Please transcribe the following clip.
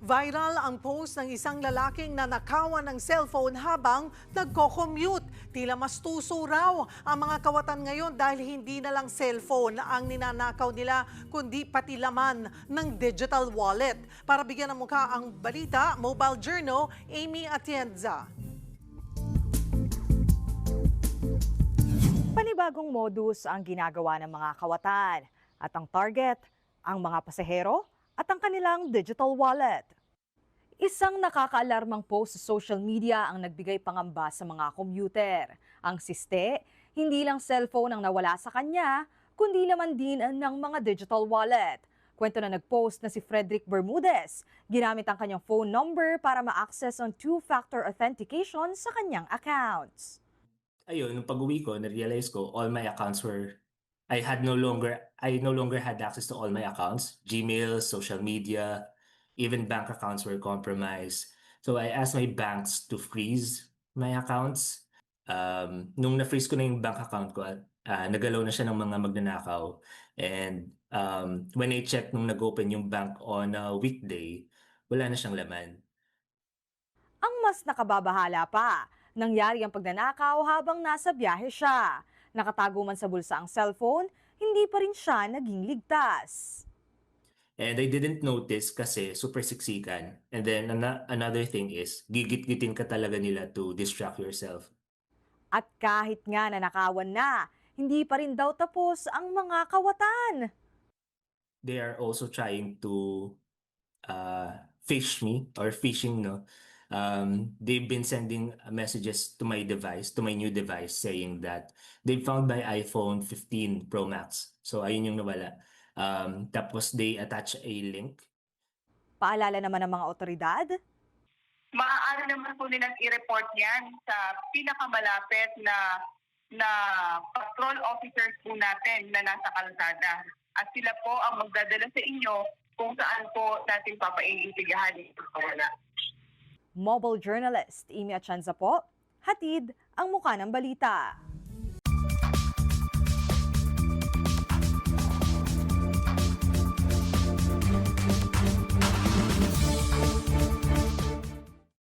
Viral ang post ng isang lalaking nanakawan ng cellphone habang nagko-commute. Tila mas tuso raw ang mga kawatan ngayon dahil hindi na lang cellphone ang ninanakaw nila kundi pati laman ng digital wallet. Para bigyan ng mukha ang balita, Mobile Journal, Amy Atienza. Panibagong modus ang ginagawa ng mga kawatan at ang target, ang mga pasahero at ang kanilang digital wallet. Isang nakakaalarmang post sa social media ang nagbigay pangamba sa mga commuter. Ang siste, hindi lang cellphone ang nawala sa kanya, kundi laman din ng mga digital wallet. Kwento na nagpost na si Frederick Bermudez. Ginamit ang kanyang phone number para ma-access ang two-factor authentication sa kanyang accounts. Ayun, nung pag-uwi ko, na-realize ko all my accounts were I no longer had access to all my accounts, Gmail, social media, even bank accounts were compromised. So I asked my banks to freeze my accounts. Nung na-freeze ko na yung bank account ko, nagalaw na siya ng mga magnanakaw. And when I checked nung nag-open yung bank on a weekday, wala na siyang laman. Ang mas nakababahala pa, nangyari ang pagnanakaw habang nasa biyahe siya. Nakatago man sa bulsa ang cellphone, hindi pa rin siya naging ligtas. And I didn't notice kasi super siksikan. And then another thing is, gigit-gitin ka talaga nila to distract yourself. At kahit nga nanakawan na, hindi pa rin daw tapos ang mga kawatan. They are also trying to fish me or phishing, no? They've been sending messages to my device, to my new device, saying that they found my iPhone 15 Pro Max. So ayun yung nawala. Tapos they attach a link. Paalala naman ng mga otoridad, Maaari naman po nilang i-report yan sa pinakamalapit na patrol officers po natin na nasa kalsada. At sila po ang magdadala sa inyo kung saan po natin papaimbestigahan yung pagkawala. mobile journalist Amy Atienza po, hatid ang mukha ng balita.